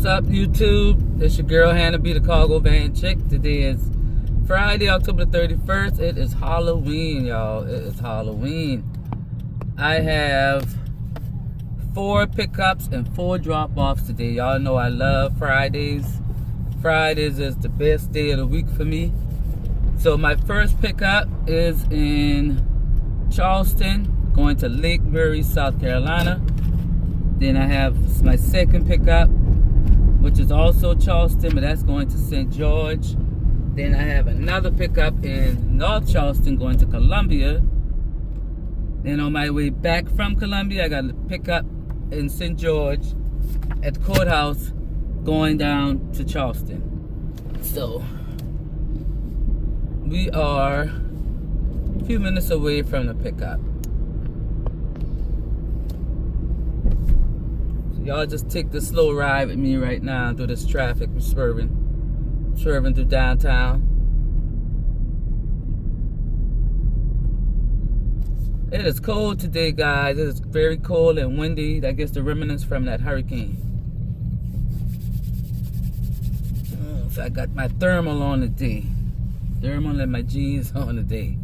What's up, YouTube? It's your girl Hannah B, the Cargo Van Chick. Today is Friday, October 31st. It is Halloween, y'all. It is Halloween. I have 4 pickups and 4 drop-offs today. Y'all know I love Fridays. Fridays is the best day of the week for me. So my first pickup is in Charleston, going to Lake Murray, South Carolina. Then I have my second pickup, which is also Charleston, but that's going to St. George. Then I have another pickup in North Charleston going to Columbia. Then on my way back from Columbia, I got a pickup in St. George at the courthouse going down to Charleston. So we are a few minutes away from the pickup. Y'all just take the slow ride with me right now through this traffic. We're swerving through downtown. It is cold today, guys. It is very cold and windy. I guess the remnants from that hurricane. So I got my thermal on today. Thermal and my jeans on today.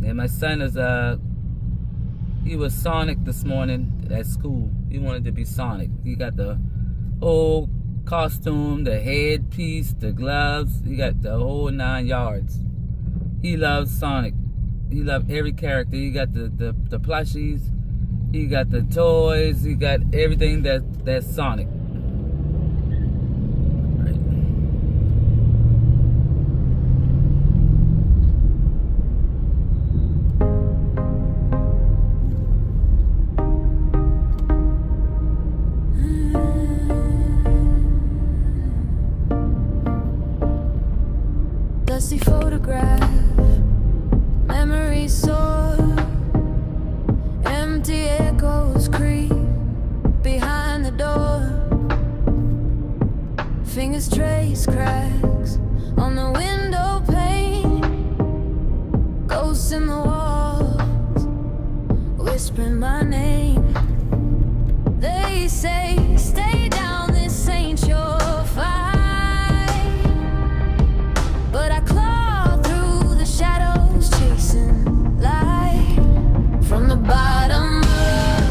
And my son is he was Sonic this morning at school. He wanted to be Sonic. He got the whole costume, the headpiece, the gloves. He got the whole 9 yards. He loves Sonic. He loved every character. He got the plushies. He got the toys. He got everything that's Sonic. Dusty photograph, memories soar, empty echoes creep behind the door. Fingers trace cracks on the window pane, ghosts in the walls, whispering my name. They say, stay down, this ain't your fight. But I claw through the shadows, chasing light from the bottom up,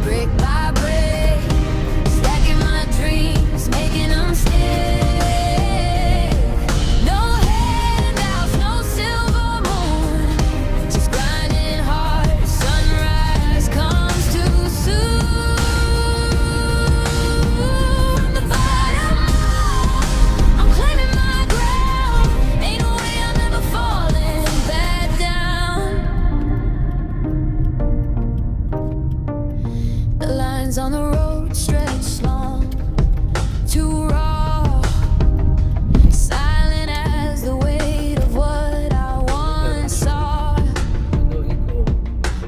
brick by brick, stacking my dreams, making them stick. No handouts, no silver moon, just grinding hard. Sunrise comes too soon. From the bottom up, I'm claiming my ground. Ain't no way I'm ever falling back down. The lines on the road stretch long, too raw, silent as the weight of what I once saw.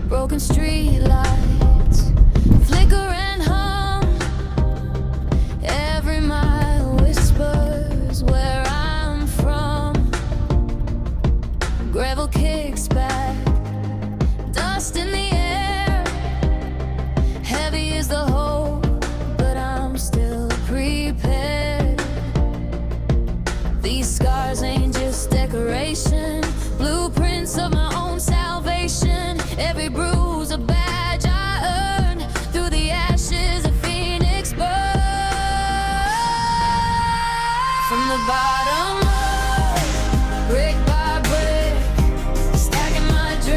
Broken street lights flicker and hum. Every mile whispers where I'm from. Gravel kicks back, dust in the air. Heavy is the hope, but I'm still prepared. These scars ain't just decoration, blueprints of my own salvation. Every bruise a badge I earned through the ashes of Phoenix burn. From the bottom up, brick by brick, stacking my dreams.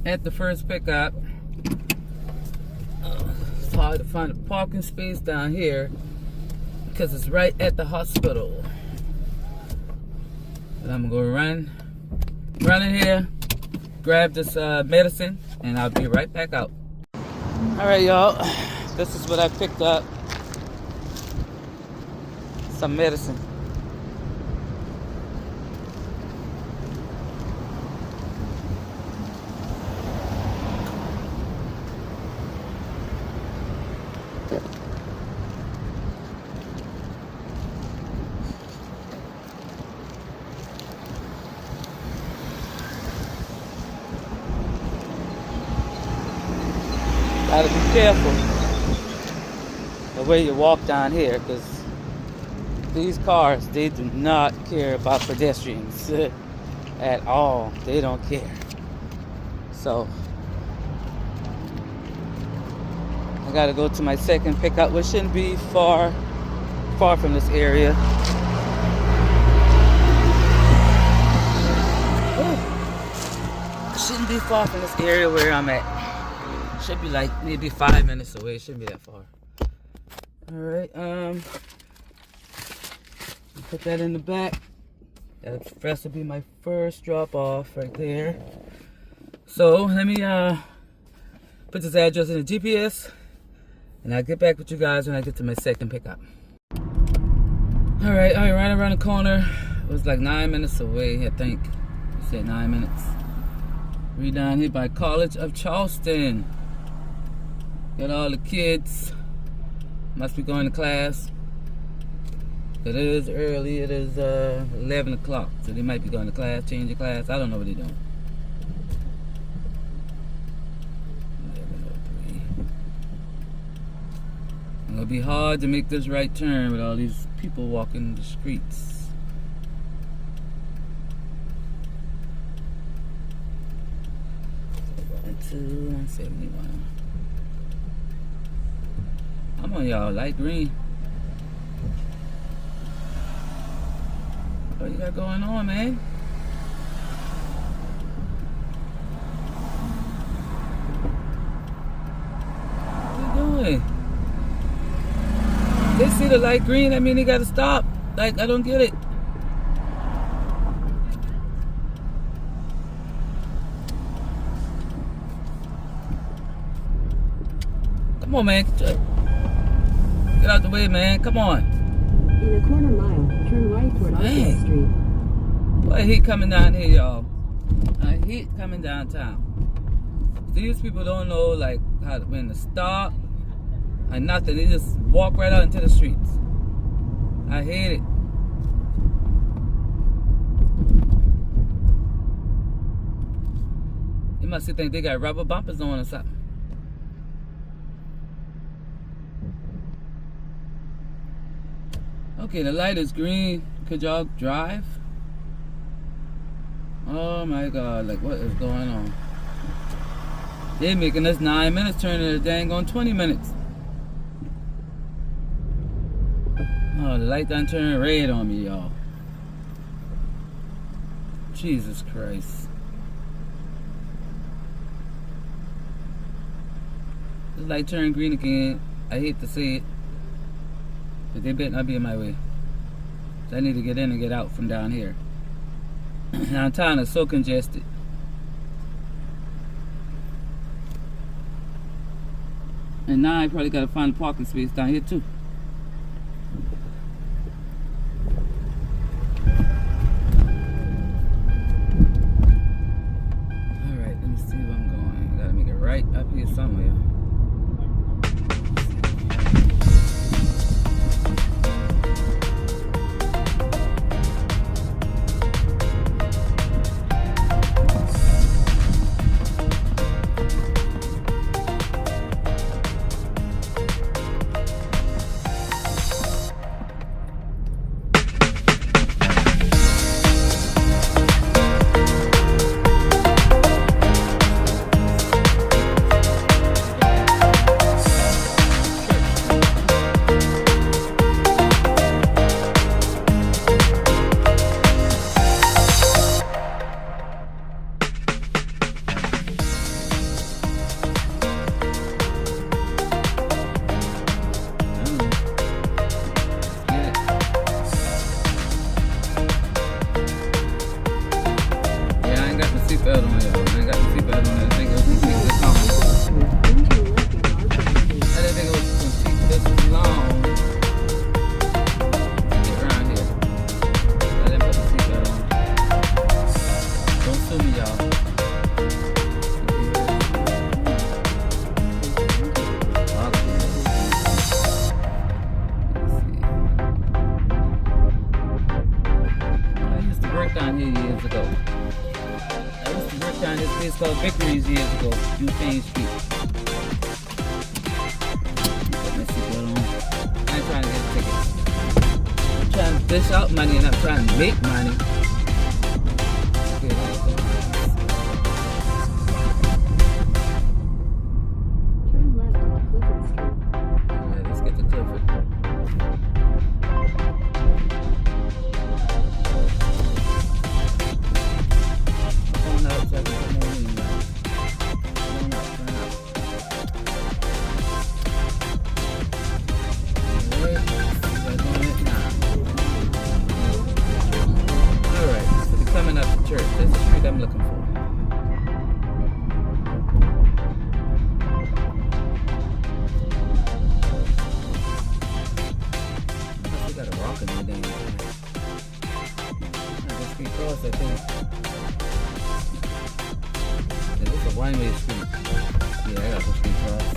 at the first pickup. It's hard to find a parking space down here because it's right at the hospital. And I'm gonna run in here, grab this medicine, and I'll be right back out. All right, y'all. This is what I picked up. Some medicine. Gotta be careful the way you walk down here, because these cars, they do not care about pedestrians at all. They don't care. So I gotta go to my second pickup, which shouldn't be far from this area. Ooh. Shouldn't be far from this area where I'm at. Should be like maybe 5 minutes away. It shouldn't be that far. All right. Put that in the back. That will be my first drop off right there. So let me put this address in the GPS, and I'll get back with you guys when I get to my second pickup. All right, right around the corner. It was like 9 minutes away, I think. I said 9 minutes. We down here by College of Charleston. Got all the kids. Must be going to class. It is early. It is 11 o'clock. So they might be going to class, changing class. I don't know what they're doing. 11:03. It'll be hard to make this right turn with all these people walking the streets. Going to 171. I'm on y'all light green. What you got going on, man? What you doing? They see the light green, I mean they gotta stop. Like, I don't get it. Come on, man. Get out the way, man. Come on. In a quarter mile, turn right toward Arthur Street. Boy, I hate coming down here, y'all. I hate coming downtown. These people don't know, like, when to stop and nothing. They just walk right out into the streets. I hate it. You must think they got rubber bumpers on or something. Okay, the light is green. Could y'all drive? Oh my God, like what is going on? They're making us 9 minutes, turning it dang on 20 minutes. Oh, the light done turned red on me, y'all. Jesus Christ. This light turned green again. I hate to say it, but they better not be in my way. So I need to get in and get out from down here. Downtown is so congested. And now I probably gotta find a parking space down here too. Alright, let me see where I'm going. I gotta make it right up here somewhere. street. Put my seatbelt on. I ain't trying to get a ticket. I'm trying to dish out money and I'm trying to make money. Okay, let's go. Turn left on Clifford Street. Alright, let's get to Clifford. Come on out so I can come on in now. Come on out, turn out. Alright, we're going in now. Alright, so we're coming up to church. That's the street I'm looking for. We got a rock in the damn thing. This street cross, I think. Yeah, this is a one-way street. Yeah, I got the street cross.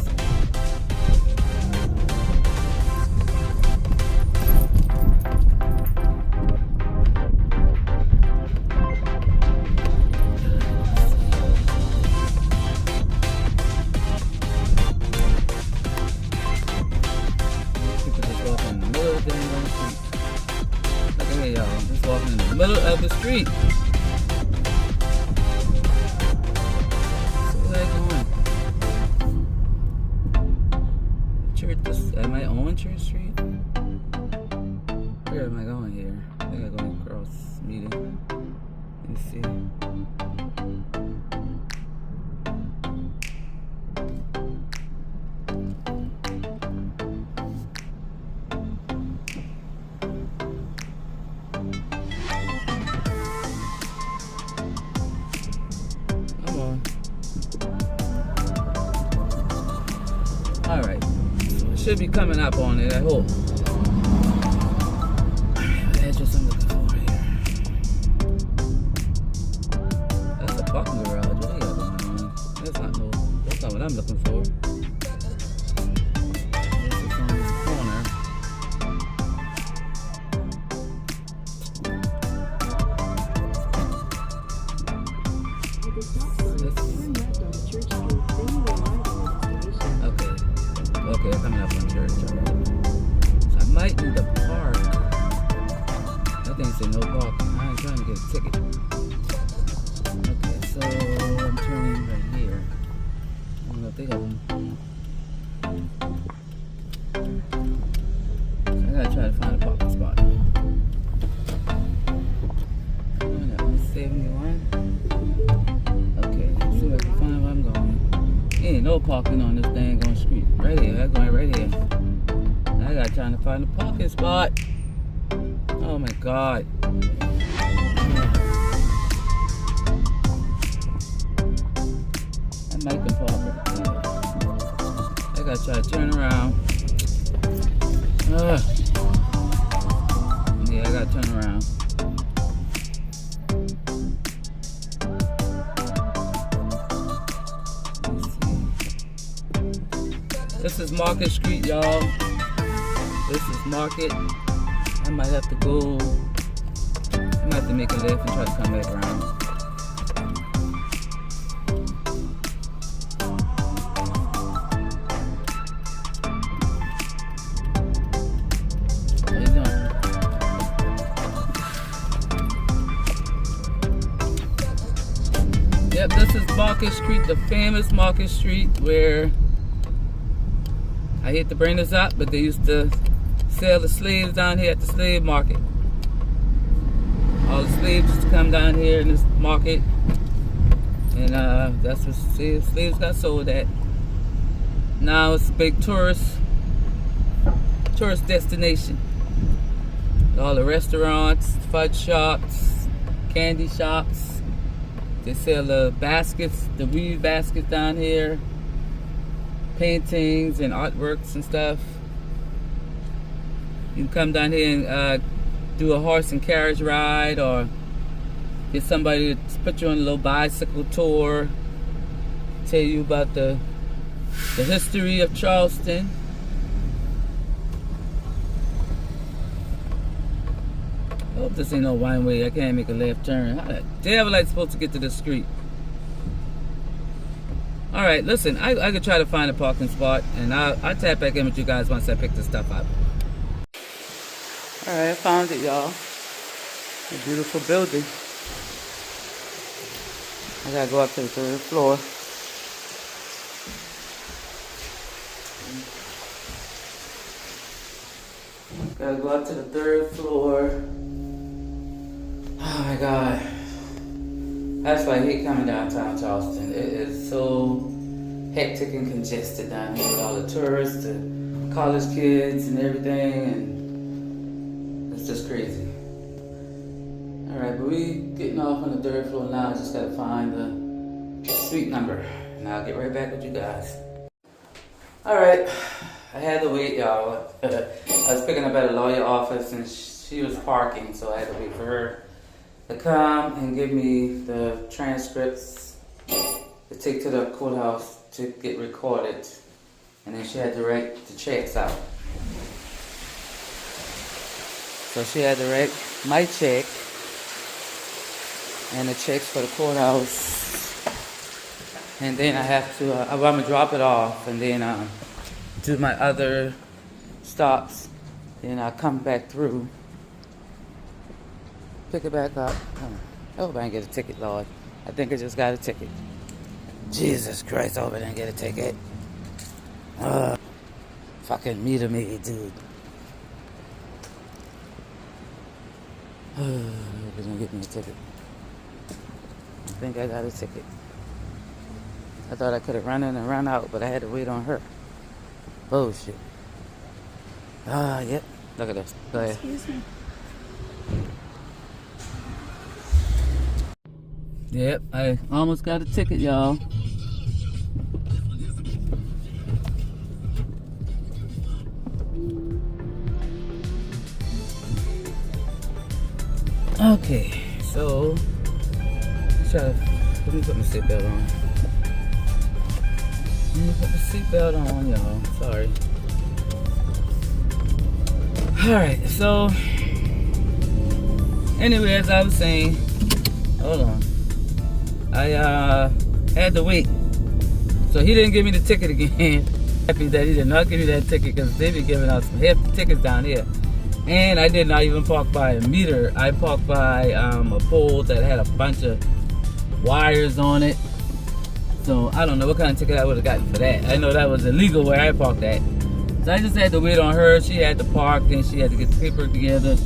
People just walking in the middle of the damn street. Look at here, y'all. Just walking in the middle of the street. So where I going? Church. Am I on Church Street? Where am I going here? I think I'm going across meeting. Let me see. Come on. Alright. So it should be coming up on it, I hope. Alright, address I'm looking for here. That's a parking garage. What do you got going on? That's not what I'm looking for. This is on this corner. At the stop sign, turn left on Church Street, then you will arrive at your destination. Okay, I'm coming up on church. Alright. So I might need to park. That thing say no parking. I ain't trying to get a ticket. Okay, so I'm turning right here. I don't know if they got one. I gotta try to find a parking spot. I'm at 171. Okay, let's see if I can find where I'm going. Ain't no parking on this dang on street. Right here, I'm going right here. I gotta try to find a parking spot. Oh my god. I might can park right there. I gotta try to turn around. Yeah, I gotta turn around. This is Market Street, y'all. This is Market. I might have to go. I might have to make a left and try to come back around. How you doing? Yep, this is Market Street, the famous Market Street where I hate to bring this up, but they used to sell the slaves down here at the slave market. All the slaves used to come down here in this market, and that's where slaves got sold at. Now it's a big tourist destination. All the restaurants, fudge shops, candy shops. They sell the baskets, the weave baskets down here. Paintings and artworks and stuff. You can come down here and do a horse and carriage ride, or get somebody to put you on a little bicycle tour, tell you about the history of Charleston. I hope this ain't no wine way. I can't make a left turn. How the devil am I supposed to get to this street? All right, listen, I could try to find a parking spot, and I'll tap back in with you guys once I pick this stuff up. All right, I found it, y'all. A beautiful building. I gotta go up to the 3rd floor. Gotta go up to the 3rd floor. Oh my God. That's why I hate coming downtown Charleston. It is so hectic and congested down here with all the tourists, the college kids and everything, and it's just crazy. Alright, but we getting off on the 3rd floor now. I just gotta find the suite number, and I'll get right back with you guys. Alright, I had to wait, y'all. I was picking up at a lawyer office, and she was parking, so I had to wait for her to come and give me the transcripts to take to the courthouse to get recorded. And then she had to write the checks out. So she had to write my check and the checks for the courthouse. And then I have to, I'm gonna drop it off and then do my other stops. Then I'll come back through, pick it back up. I hope I didn't get a ticket, Lord. I think I just got a ticket. Jesus Christ, I hope I didn't get a ticket. Fucking meter me, dude. I hope they don't get me a ticket. I think I got a ticket. I thought I could have run in and run out, but I had to wait on her. Bullshit. Yep. Look at this. Go ahead. Excuse me. Yep, I almost got a ticket, y'all. Okay, so let me put my seatbelt on. Let me put my seatbelt on, y'all. Sorry. Alright, so anyway, as I was saying, hold on. I had to wait. So he didn't give me the ticket again. Happy that he did not give me that ticket because they be giving out some hefty tickets down here. And I did not even park by a meter. I parked by a pole that had a bunch of wires on it. So I don't know what kind of ticket I would have gotten for that. I know that was illegal where I parked at. So I just had to wait on her. She had to park, then she had to get the paperwork together.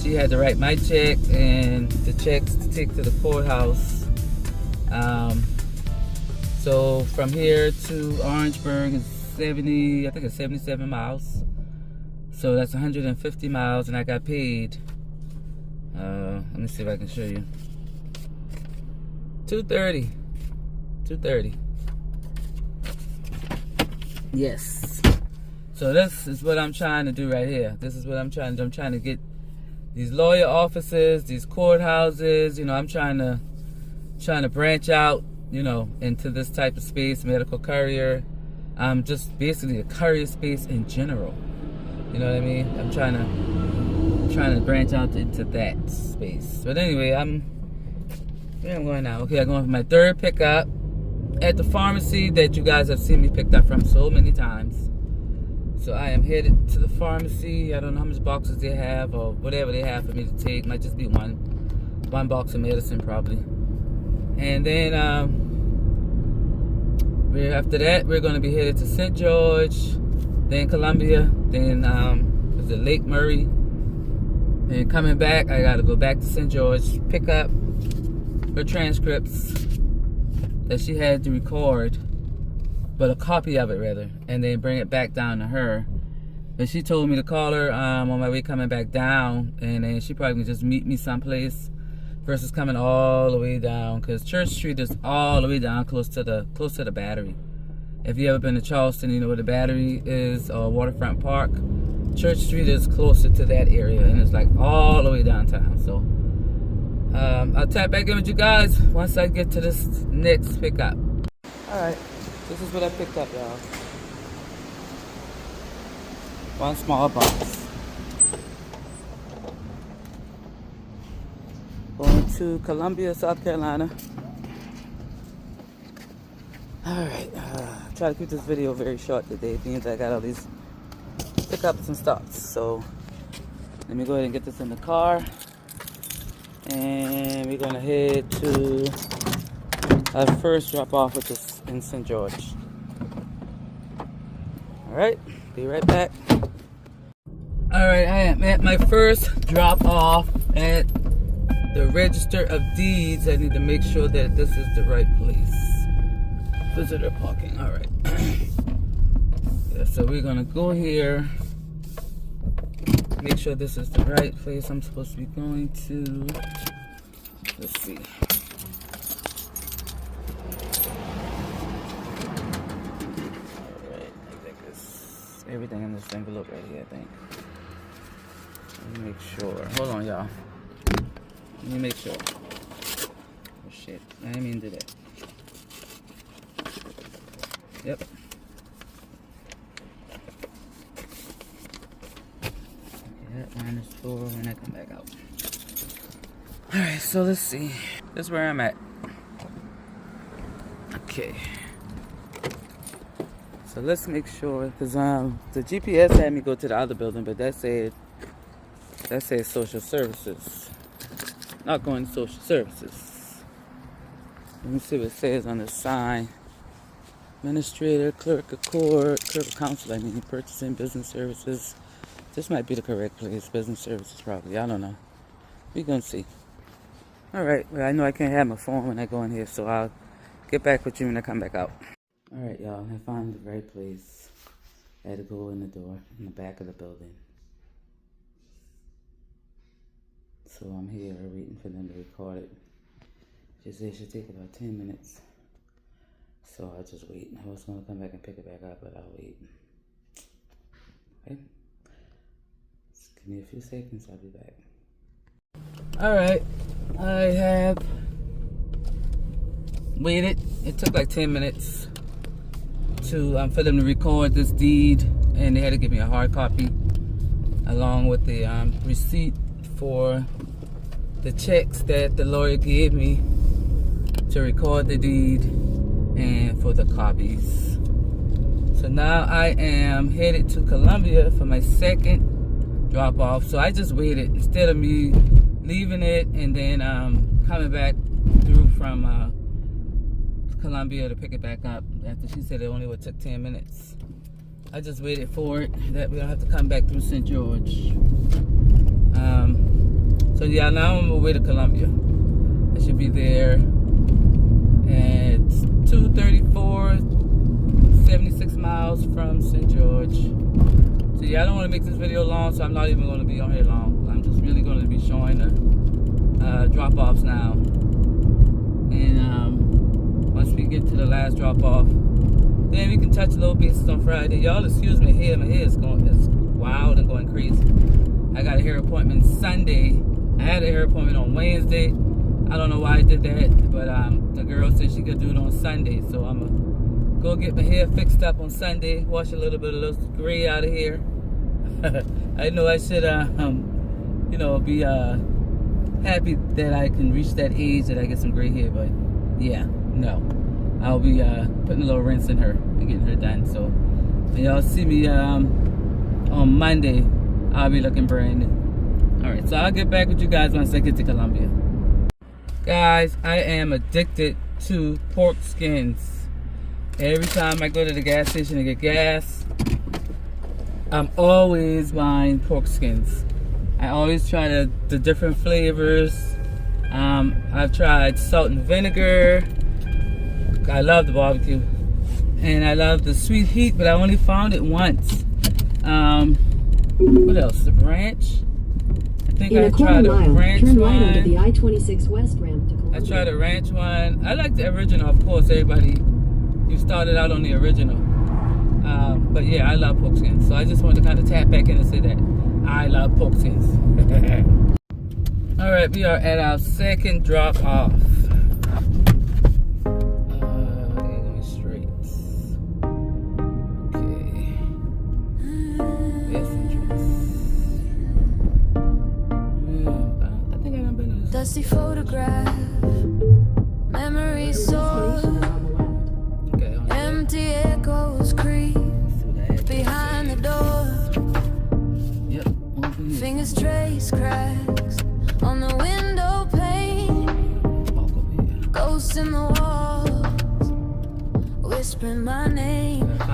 She had to write my check and the checks to take to the courthouse. So from here to Orangeburg is 77 miles. So that's 150 miles, and I got paid. Let me see if I can show you. $230. Yes. So this is what I'm trying to do right here. This is what I'm trying to do. I'm trying to get these lawyer offices, these courthouses. You know, I'm trying to branch out, you know, into this type of space, medical courier. Just basically a courier space in general. You know what I mean? I'm trying to branch out into that space. But anyway, where I'm going now. Okay, I'm going for my 3rd pickup at the pharmacy that you guys have seen me picked up from so many times. So I am headed to the pharmacy. I don't know how much boxes they have or whatever they have for me to take. Might just be one box of medicine probably. And then after that, we're going to be headed to St. George, then Columbia, then Lake Murray. And coming back, I got to go back to St. George, pick up her transcripts that she had to record, but a copy of it rather, and then bring it back down to her. But she told me to call her on my way coming back down, and then she probably can just meet me someplace versus coming all the way down, because Church Street is all the way down close to the Battery. If you ever been to Charleston, you know where the Battery is, or Waterfront Park. Church Street is closer to that area, and it's like all the way downtown. So I'll tap back in with you guys once I get to this next pickup. Alright, this is what I picked up, y'all. One small box. Going to Columbia, South Carolina. Alright, try to keep this video very short today, being that I got all these pickups and stops. So let me go ahead and get this in the car, and we're gonna head to our first drop off, which is in St. George. Alright, be right back. Alright, I am at my first drop off at the Register of Deeds. I need to make sure that this is the right place. Visitor parking, alright. Yeah, so we're gonna go here, make sure this is the right place I'm supposed to be going to. Let's see. Alright, I think it's everything in this envelope right here, I think. Let me make sure. Hold on, y'all. Let me make sure. Oh shit, I didn't mean to do that. Yep. Okay, that line is full when I come back out. Alright, so let's see. This is where I'm at. Okay. So let's make sure, because the GPS had me go to the other building, but that said social services. Not going to social services. Let me see what it says on the sign. Administrator, clerk of court, clerk of council, I mean, purchasing, business services. This might be the correct place. Business services, probably. I don't know. We're going to see. Alright, well, I know I can't have my phone when I go in here, so I'll get back with you when I come back out. Alright, y'all, I found the right place. I had to go in the door, in the back of the building. So I'm here waiting for them to record it. She said it should take about 10 minutes. So I'll just wait. I was going to come back and pick it back up, but I'll wait. Okay? Just give me a few seconds, I'll be back. Alright, I have waited. It took like 10 minutes for them to record this deed, and they had to give me a hard copy along with the receipt for the checks that the lawyer gave me to record the deed and for the copies. So now I am headed to Columbia for my second drop off. So I just waited instead of me leaving it and then coming back through from Columbia to pick it back up after she said it only would take 10 minutes. I just waited for it, that we don't have to come back through St. George. So yeah, now I'm on my way to Columbia. I should be there at 2:34, 76 miles from St. George. So yeah, I don't want to make this video long, so I'm not even going to be on here long. I'm just really going to be showing the drop-offs now. And once we get to the last drop-off, then we can touch little bases on Friday. Y'all excuse me, my hair is wild and going crazy. I got a hair appointment Sunday. I had a hair appointment on Wednesday. I don't know why I did that, but the girl said she could do it on Sunday, so I'm gonna go get my hair fixed up on Sunday, wash a little bit of those gray out of here. I know I should, you know, be happy that I can reach that age that I get some gray hair, but yeah, no. I'll be putting a little rinse in her and getting her done. So when y'all see me on Monday, I'll be looking brand new. Alright, so I'll get back with you guys once I get to Columbia. Guys, I am addicted to pork skins. Every time I go to the gas station to get gas, I'm always buying pork skins. I always try the different flavors. I've tried salt and vinegar. I love the barbecue. And I love the sweet heat, but I only found it once. What else? The ranch? I think I tried a ranch turn right one. onto the I-26 West ramp to Columbia. I tried a ranch one. I like the original, of course. Everybody, you started out on the original. But yeah, I love pork skins. So I just wanted to kind of tap back in and say that I love pork skins. All right, we are at our second drop off. Going straight. Okay. Yes, entrance. I think I done been to this. Dusty photograph, memories soar. Okay,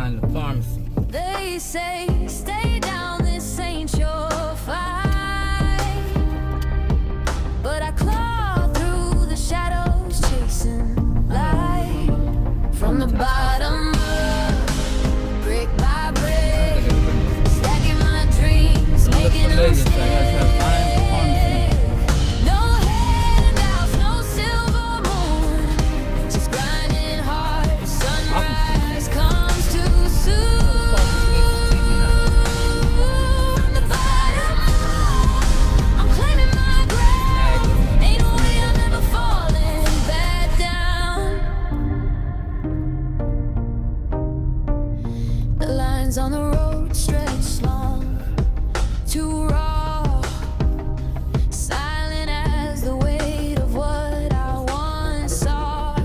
behind the pharmacy. They say, stay down, this ain't your fight. But I claw through the shadows, chasing light from the bottom up, brick by brick, stacking my dreams, making them stick. No handouts, no silver moon, just grinding hard. Sunrise comes too soon. From the bottom up, I'm claiming my ground. Ain't no way I'm ever falling back down. The lines on the road stretch long, too raw, silent as the weight of what I once saw.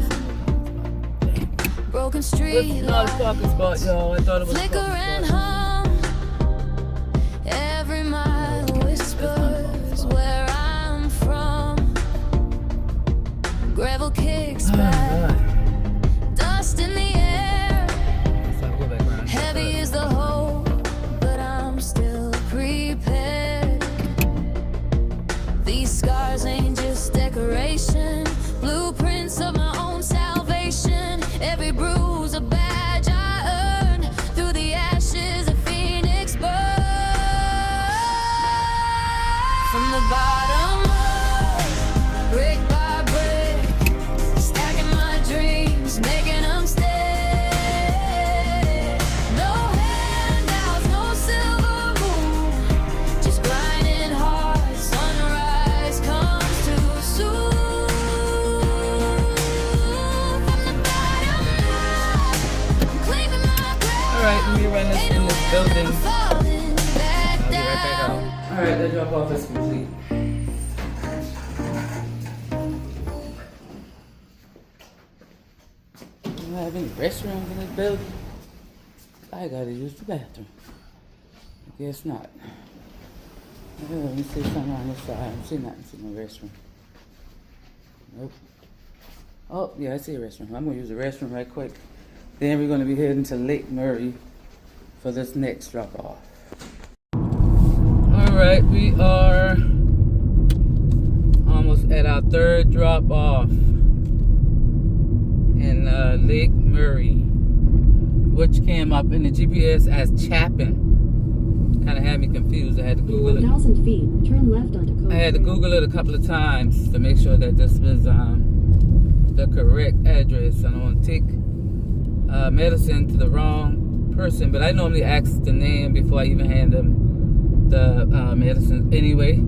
Broken It's street not a parking spot, y'all. I thought it was a flicker parking and spot. hum. Every mile whispers where I'm from. Gravel kicks back, Alright. dust in the air. So I'll go back around. Heavy is the hope, but I'm still prepared. These scars ain't just decoration, blueprints of my own salvation. Every bruise a badge I earned through the ashes of Phoenix burn. From the bottom up, brick by brick, stacking my dreams, making them stay. No handouts, no silver moon, just grinding hard. Sunrise comes too soon. From the bottom up, I'm claiming my ground. Alright, let me run this Ain't in no this way I'm building. ever falling back I'll be right back out. down. Alright, the drop off is complete. Don't have any restrooms in this building. I gotta use the bathroom. I guess not. Let me see something on this side. I don't see nothing. See no restroom. Nope. Oh, yeah, I see a restroom. I'm gonna use the restroom right quick. Then we're gonna be heading to Lake Murray for this next drop off. Alright, we are almost at our third drop off in Lake Murray, which came up in the GPS as Chapin. Kind of had me confused. I had to In Google it. 1,000 feet, turn left onto Cove I had to Trail. Google it a couple of times to make sure that this was the correct address. I don't want to take medicine to the wrong person, but I normally ask the name before I even hand them the medicine anyway,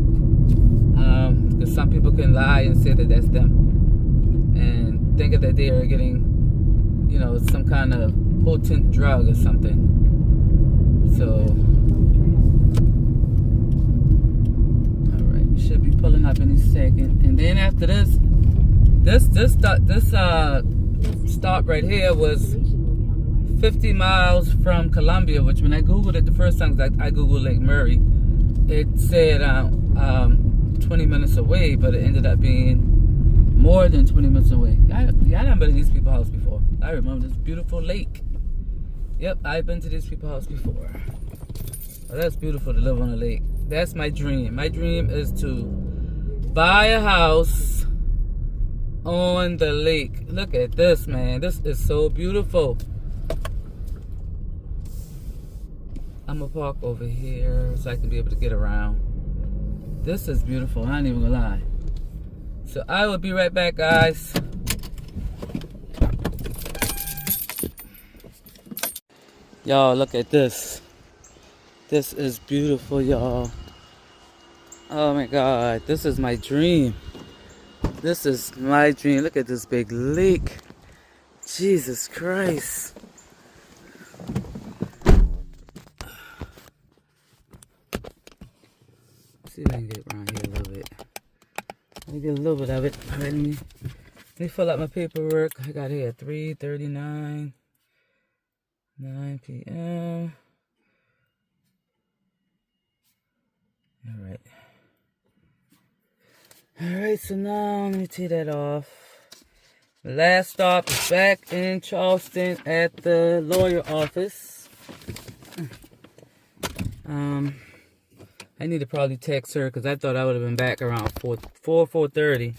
because some people can lie and say that that's them and think that they are getting, you know, some kind of potent drug or something. So, all right, should be pulling up any second. And then after this stop right here was 50 miles from Columbia, which when I Googled it the first time, I Googled Lake Murray, it said 20 minutes away, but it ended up being more than 20 minutes away. I've been to these people's house before. I remember this beautiful lake. Yep, I've been to these people's house before. Well, that's beautiful to live on a lake. That's my dream. My dream is to buy a house on the lake. Look at this, man. This is so beautiful. I'm gonna park over here so I can be able to get around. This is beautiful. I ain't even gonna lie. So I will be right back, guys. Y'all, look at this. This is beautiful, y'all. Oh my God, this is my dream. This is my dream. Look at this big lake. Jesus Christ. See if I can get around here a little bit. Let me get a little bit of it. All right, let me fill out my paperwork. I got here at 3:39, 9 p.m. All right. All right, so now let me take that off. Last stop is back in Charleston at the lawyer office. I need to probably text her because I thought I would have been back around 4:30. It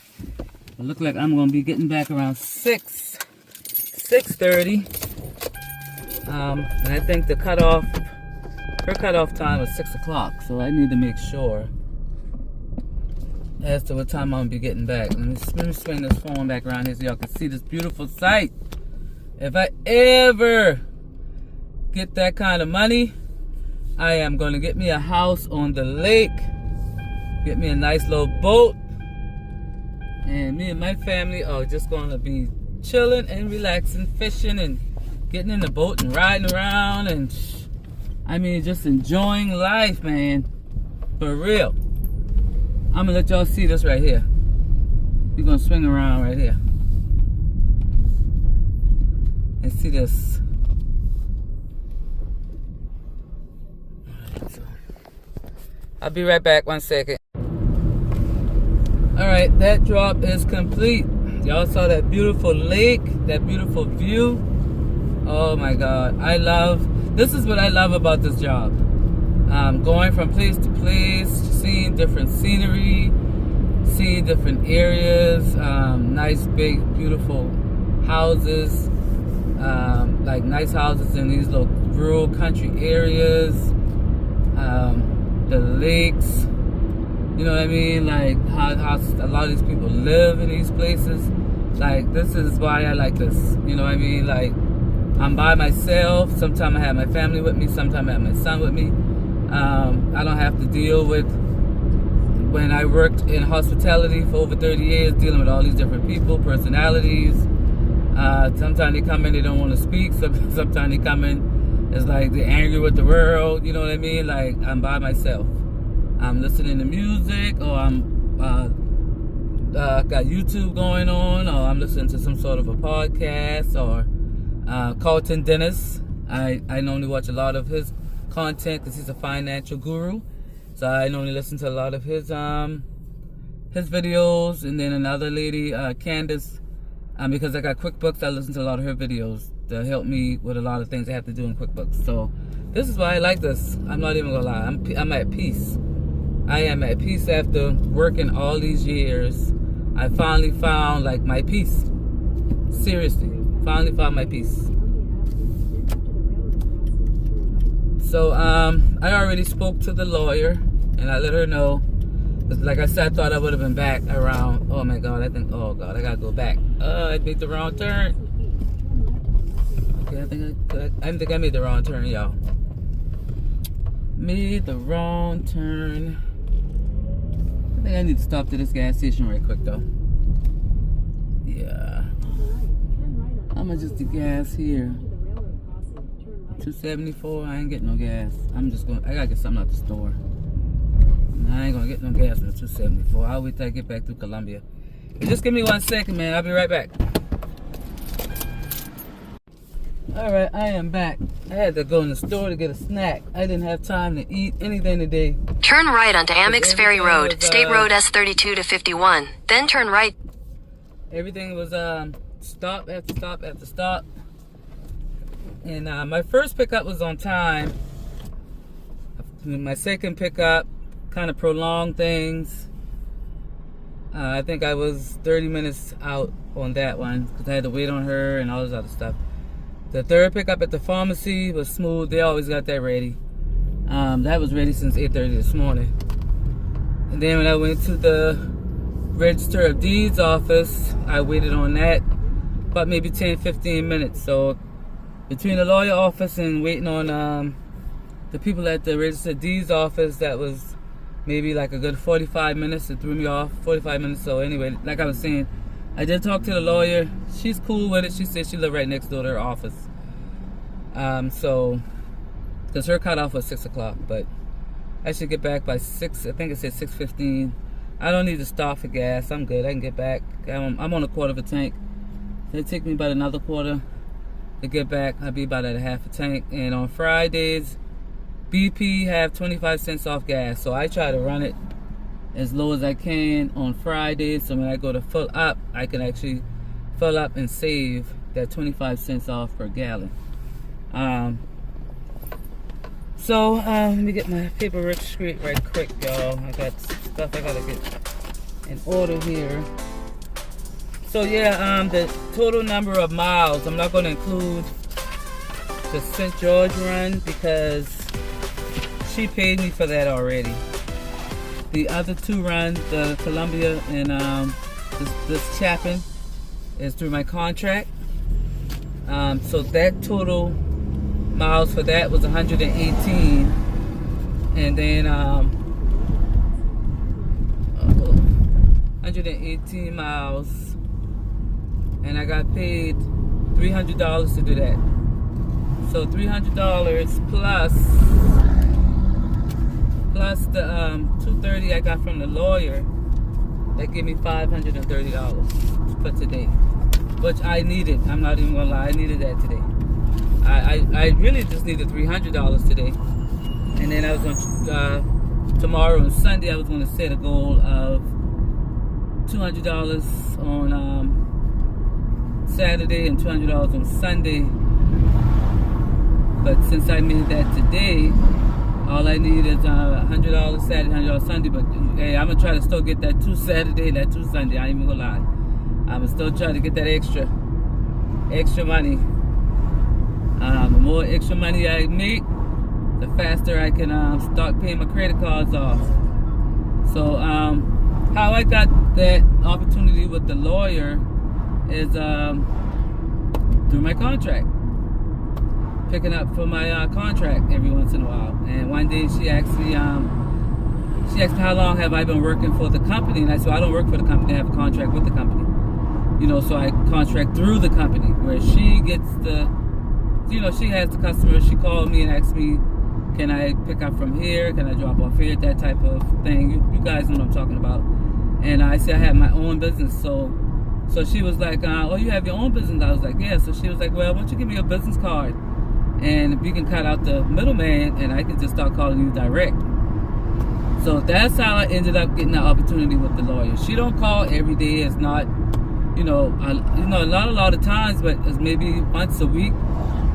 look like I'm gonna be getting back around 6:30. And I think her cutoff time was 6 o'clock. So I need to make sure as to what time I'm gonna be getting back. Let me swing this phone back around here so y'all can see this beautiful sight. If I ever get that kind of money, I am gonna get me a house on the lake, get me a nice little boat, and me and my family are just gonna be chilling and relaxing, fishing and getting in the boat and riding around and I mean just enjoying life, man. For real. I'm gonna let y'all see this right here. We're gonna swing around right here and see this. Alright, so I'll be right back, 1 second. Alright, that drop is complete. Y'all saw that beautiful lake, that beautiful view. Oh my God, this is what I love about this job. Going from place to place, seeing different scenery, seeing different areas, nice big beautiful houses, like nice houses in these little rural country areas, the lakes, you know what I mean, like how a lot of these people live in these places. Like this is why I like this, you know what I mean, like I'm by myself. Sometimes I have my family with me, sometimes I have my son with me. I don't have to deal with, when I worked in hospitality for over 30 years, dealing with all these different people, personalities. Sometimes they come in, they don't want to speak. Sometimes they come in, it's like they're angry with the world, you know what I mean? Like I'm by myself. I'm listening to music, or I'm got YouTube going on, or I'm listening to some sort of a podcast, or Carlton Dennis. I normally watch a lot of his content because he's a financial guru, so I normally listen to a lot of his videos. And then another lady, Candace, because I got QuickBooks, I listen to a lot of her videos to help me with a lot of things I have to do in QuickBooks. So this is why I like this. I'm not even gonna lie, I'm at peace. I am at peace after working all these years. I finally found like my peace. Seriously, finally found my peace. So I already spoke to the lawyer and I let her know. Like I said, I thought I would have been back around, oh my God, oh God, I gotta go back. I made the wrong turn. Okay, I think I made the wrong turn, y'all. Made the wrong turn. I think I need to stop to this gas station right quick though. Yeah. How much is the gas here? $2.74. I ain't getting no gas. I gotta get something out the store. I ain't gonna get no gas for the $2.74. I'll wait till I get back through Columbia. Just give me 1 second, man. I'll be right back. Alright, I am back. I had to go in the store to get a snack. I didn't have time to eat anything today. Turn right onto Amex Ferry Road, State Road S32 to 51. Then turn right. Everything was stop after stop after stop. And my first pickup was on time. My second pickup kind of prolonged things. I think I was 30 minutes out on that one because I had to wait on her and all this other stuff. The third pickup at the pharmacy was smooth. They always got that ready. That was ready since 8:30 this morning. And then when I went to the Register of Deeds office, I waited on that about maybe 10-15 minutes. So between the lawyer office and waiting on the people at the Register of Deeds office, that was maybe like a good 45 minutes. It threw me off, 45 minutes. So anyway, like I was saying, I did talk to the lawyer. She's cool with it. She said she lived right next door to her office. So, because her cutoff was 6 o'clock, but I should get back by 6. I think it said 6:15. I don't need to stop for gas. I'm good. I can get back. I'm on a quarter of a tank. It'll take me about another quarter to get back. I'll be about at a half a tank. And on Fridays, BP have 25 cents off gas. So I try to run it as low as I can on Fridays. So when I go to full up, I can actually fill up and save that 25 cents off per gallon. So let me get my paperwork straight right quick, y'all. I got stuff I gotta get in order here. So yeah, the total number of miles, I'm not gonna include the St. George run because she paid me for that already. The other two runs, the Columbia and this Chapin, is through my contract. So that total miles for that was 118, and then 118 miles, and I got paid $300 to do that. So $300 plus the $230 I got from the lawyer, that gave me $530 for today, which I needed. I'm not even gonna lie, I needed that today. I really just needed $300 today, and then I was gonna tomorrow and Sunday I was gonna set a goal of $200 on Saturday and $200 on Sunday. But since I made that today, all I need is $100 Saturday, $100 Sunday. But hey, I'm gonna try to still get that 2 Saturday, that 2 Sunday. I ain't even gonna lie. I'm gonna still try to get that extra money. The more extra money I make, the faster I can start paying my credit cards off. So how I got that opportunity with the lawyer is through my contract. Picking up for my contract every once in a while. And one day she asked me how long have I been working for the company, and I said, I don't work for the company, I have a contract with the company. You know, so I contract through the company, where she gets the, you know, she has the customer. She called me and asked me, can I pick up from here? Can I drop off here? That type of thing. You guys know what I'm talking about. And I said I have my own business. So she was like, oh, you have your own business? I was like, yeah. So she was like, well, why don't you give me your business card? And we can cut out the middleman, and I can just start calling you direct. So that's how I ended up getting the opportunity with the lawyer. She don't call every day. It's not, a lot of times, but it's maybe once a week,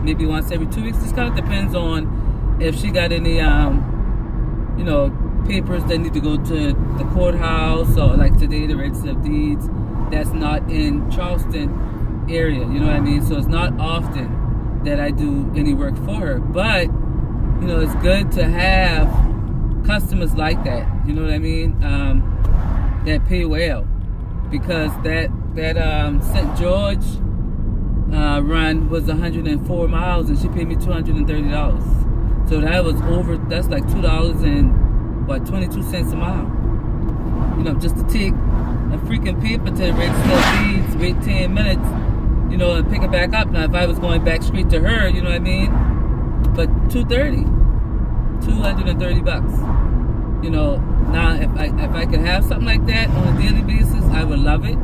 maybe once every 2 weeks. Just kind of depends on if she got any, papers that need to go to the courthouse, or like today, the register of deeds. That's not in Charleston area. You know what I mean? So it's not often that I do any work for her, but it's good to have customers like that. You know what I mean? That pay well, because that St. George run was 104 miles, and she paid me $230. So that was over. That's like $2.22 a mile. Just to take a freaking paper to register of deeds, wait 10 minutes. And pick it back up. Now, if I was going back straight to her, you know what I mean? But $230 bucks. Now if I could have something like that on a daily basis, I would love it. 2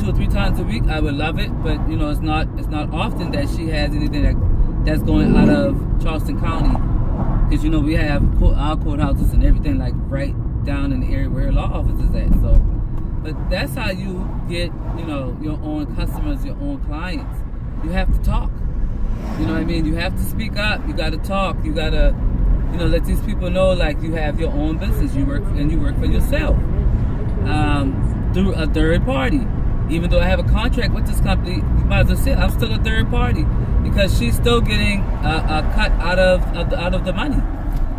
or 3 times a week, I would love it. But it's not often that she has anything that's going out of Charleston County, because we have our courthouses and everything like right down in the area where her law office is at. So. But that's how you get, your own customers, your own clients. You have to talk. You know what I mean? You have to speak up. You got to talk. You got to, let these people know, like, you have your own business. You work for yourself through a third party. Even though I have a contract with this company, you might as well say I'm still a third party, because she's still getting a cut out of the money.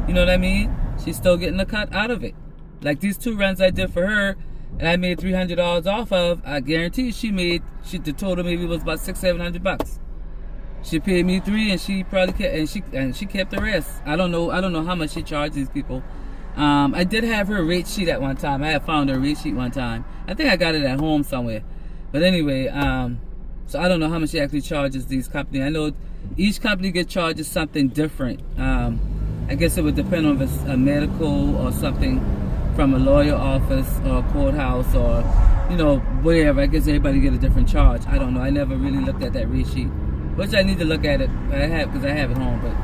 You know what I mean? She's still getting a cut out of it. Like these 2 runs I did for her, and I made $300 off of. I guarantee the total maybe was about $600-700. She paid me $300, and she probably kept, she kept the rest. I don't know how much she charged these people. I did have her rate sheet at one time. I had found her rate sheet one time. I think I got it at home somewhere. But anyway, so I don't know how much she actually charges these companies. I know each company charges something different. I guess it would depend on if it's a medical or something from a lawyer office or a courthouse, or wherever. I guess everybody get a different charge. I don't know. I never really looked at that rate sheet, which I need to look at it. Because I have it home, but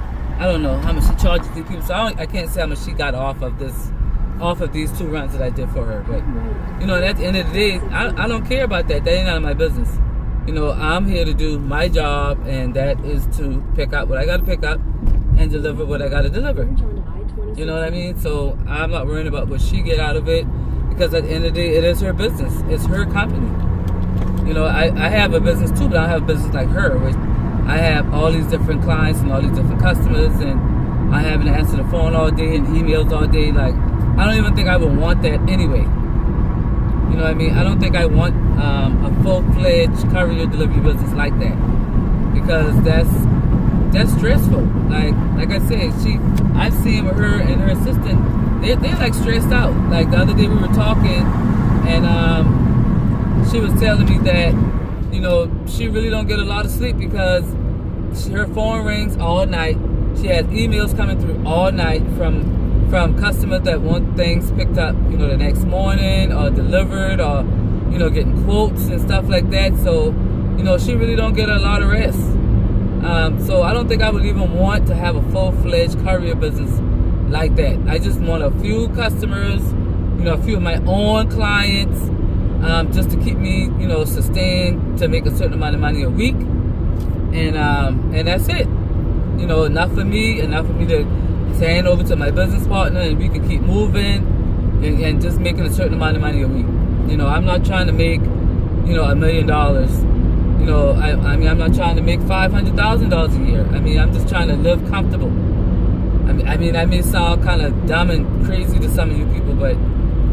I don't know how much she charges these people. So I can't say how much she got off of this off of these 2 runs that I did for her. But you know, at the end of the day, I don't care about that. That ain't none of my business. You know, I'm here to do my job, and that is to pick up what I got to pick up and deliver what I got to deliver. You know what I mean? So I'm not worrying about what she get out of it, because at the end of the day, it is her business. It's her company. You know, I have a business too, but I don't have a business like her, which I have all these different clients and all these different customers, and I having to answer the phone all day and emails all day. Like, I don't even think I would want that anyway. You know what I mean? I don't think I want a full-fledged courier delivery business like that, because that's stressful. Like I said, I've seen with her and her assistant, they're like stressed out. Like the other day we were talking, and she was telling me that, you know, she really don't get a lot of sleep because her phone rings all night. She has emails coming through all night from customers that want things picked up, you know, the next morning or delivered, or, you know, getting quotes and stuff like that. So, you know, she really don't get a lot of rest. So I don't think I would even want to have a full-fledged courier business like that. I just want a few customers, you know, a few of my own clients, just to keep me, you know, sustained, to make a certain amount of money a week, and that's it. You know, enough for me to hand over to my business partner, and we can keep moving and just making a certain amount of money a week. You know, I'm not trying to make, you know, $1 million. You know, I mean, I'm not trying to make $500,000 a year. I mean, I'm just trying to live comfortable. I mean, I may sound kind of dumb and crazy to some of you people, but,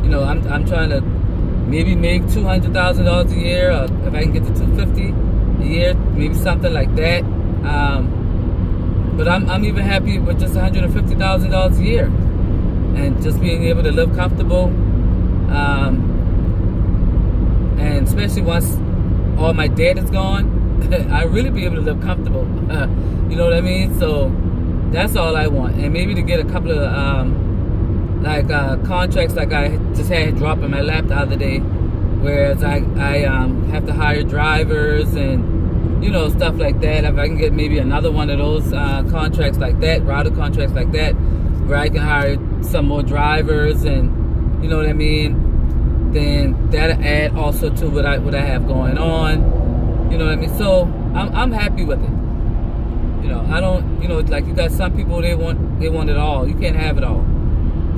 you know, I'm trying to maybe make $200,000 a year, or if I can get to $250,000 a year, maybe something like that. But I'm even happy with just $150,000 a year, and just being able to live comfortable, and especially once all my debt is gone, I really be able to live comfortable. You know what I mean? So that's all I want, and maybe to get a couple of contracts like I just had drop in my lap the other day, whereas I have to hire drivers and, you know, stuff like that. If I can get maybe another one of those contracts like that, router contracts like that, where I can hire some more drivers, and, you know what I mean, then that'll add also to what I have going on. You know what I mean? So I'm happy with it. You know, I don't, you know, like you got some people, they want it all. You can't have it all.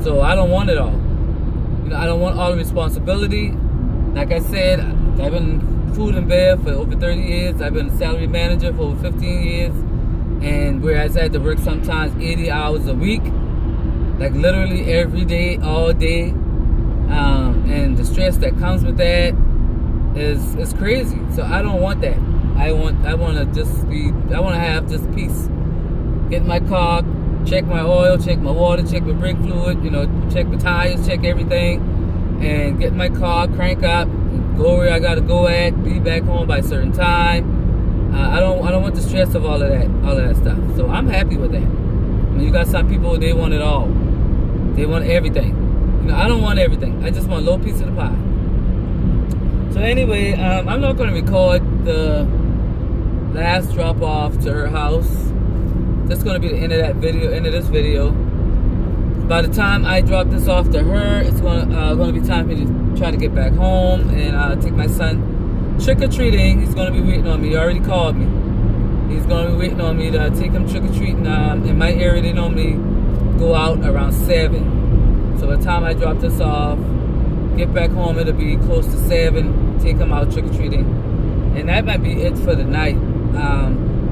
So I don't want it all. You know, I don't want all the responsibility. Like I said, I've been food and bev for over 30 years. I've been a salary manager for over 15 years. And whereas I had to work sometimes 80 hours a week, like literally every day, all day. And the stress that comes with that is crazy. So I don't want that. I want to have just peace. Get in my car, check my oil, check my water, check my brake fluid, you know, check my tires, check everything, and get in my car, crank up, go where I gotta go at, be back home by a certain time. I don't want the stress of all of that stuff. So I'm happy with that. I mean, you got some people, they want it all. They want everything. You know, I don't want everything. I just want a little piece of the pie. So anyway, I'm not going to record the last drop off to her house. That's going to be the end of this video. By the time I drop this off to her, it's going to be time for me to try to get back home and take my son trick-or-treating. He's going to be waiting on me. He already called me. He's going to be waiting on me to take him trick-or-treating. In my area, they normally go out around 7. So by the time I drop this off, get back home, it'll be close to 7, take him out trick-or-treating. And that might be it for the night.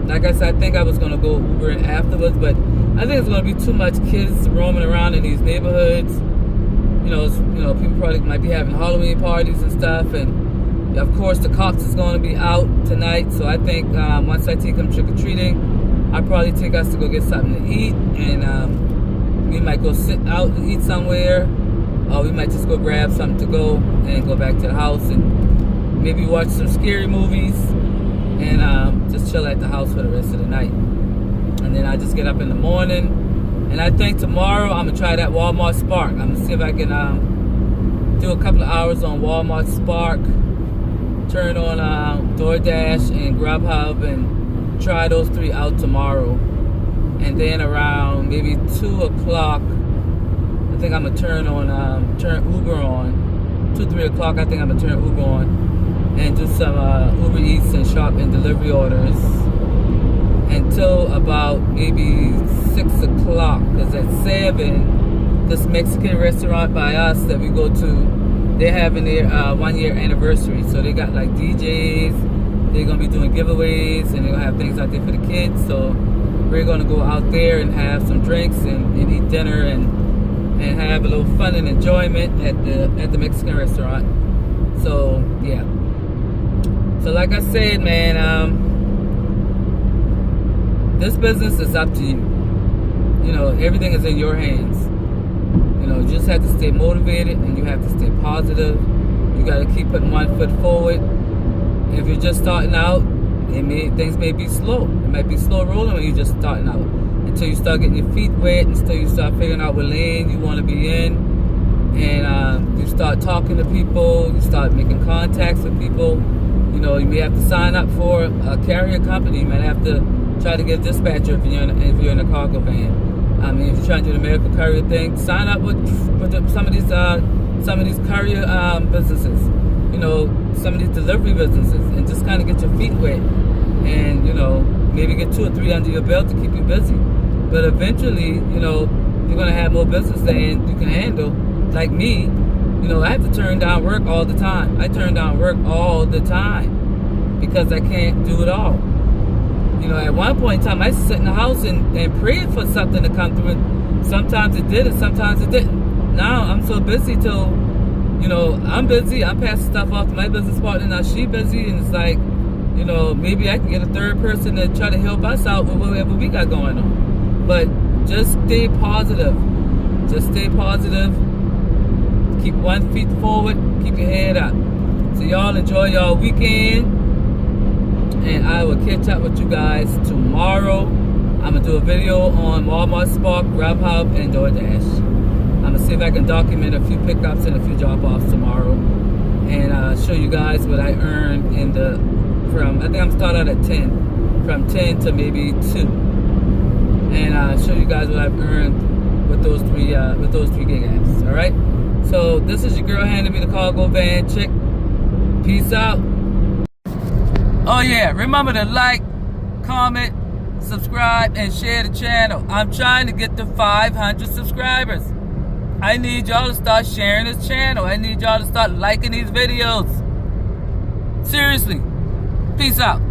Like I said, I think I was going to go Uber in afterwards, but I think it's going to be too much kids roaming around in these neighborhoods. You know, people probably might be having Halloween parties and stuff, and of course the cops is going to be out tonight. So I think once I take him trick-or-treating, I'll probably take us to go get something to eat, and we might go sit out and eat somewhere, or we might just go grab something to go and go back to the house and maybe watch some scary movies and just chill at the house for the rest of the night. And then I just get up in the morning, and I think tomorrow I'm gonna try that Walmart Spark. I'm gonna see if I can do a couple of hours on Walmart Spark, turn on DoorDash and Grubhub, and try those 3 out tomorrow. And then around maybe 2 o'clock, I think I'm gonna turn Uber on 2-3 o'clock. I think I'm gonna turn Uber on and do some Uber Eats and shop and delivery orders until about maybe 6 o'clock. Cause at 7, this Mexican restaurant by us that we go to, they're having their 1-year anniversary. So they got like DJs. They're gonna be doing giveaways and they're gonna have things out there for the kids. So we're gonna go out there and have some drinks and eat dinner and have a little fun and enjoyment at the Mexican restaurant. So yeah. So like I said, man, this business is up to you. You know, everything is in your hands. You know, you just have to stay motivated and you have to stay positive. You got to keep putting one foot forward. If you're just starting out, things may be slow. It might be slow rolling when you're just starting out. Until you start getting your feet wet, until you start figuring out what lane you want to be in. And you start talking to people, you start making contacts with people. You know, you may have to sign up for a carrier company. You might have to try to get a dispatcher if you're in a cargo van. I mean, if you're trying to do the medical courier thing, sign up with some of these courier businesses. You know, some of these delivery businesses, and just kind of get your feet wet, and you know, maybe get 2 or 3 under your belt to keep you busy. But eventually, you know, you're gonna have more business than you can handle. Like me, you know, I have to turn down work all the time. I turn down work all the time because I can't do it all. You know, at one point in time, I used to sit in the house and pray for something to come through. And sometimes it did, and sometimes it didn't. Now I'm so busy till, you know, I'm busy. I'm passing stuff off to my business partner. Now she busy, and it's like, you know, maybe I can get a third person to try to help us out with whatever we got going on. But just stay positive. Just stay positive. Keep 1 foot forward. Keep your head up. So y'all enjoy y'all weekend. And I will catch up with you guys tomorrow. I'm going to do a video on Walmart Spark, Grubhub, and DoorDash. I'm going to see if I can document a few pickups and a few drop-offs tomorrow. And show you guys what I earned I think I'm starting out at 10. From 10 to maybe 2. And show you guys what I've earned with those three gig apps. Alright? So this is your girl handing me the cargo van chick. Peace out. Oh yeah, remember to like, comment, subscribe, and share the channel. I'm trying to get to 500 subscribers. I need y'all to start sharing this channel. I need y'all to start liking these videos. Seriously. Peace out.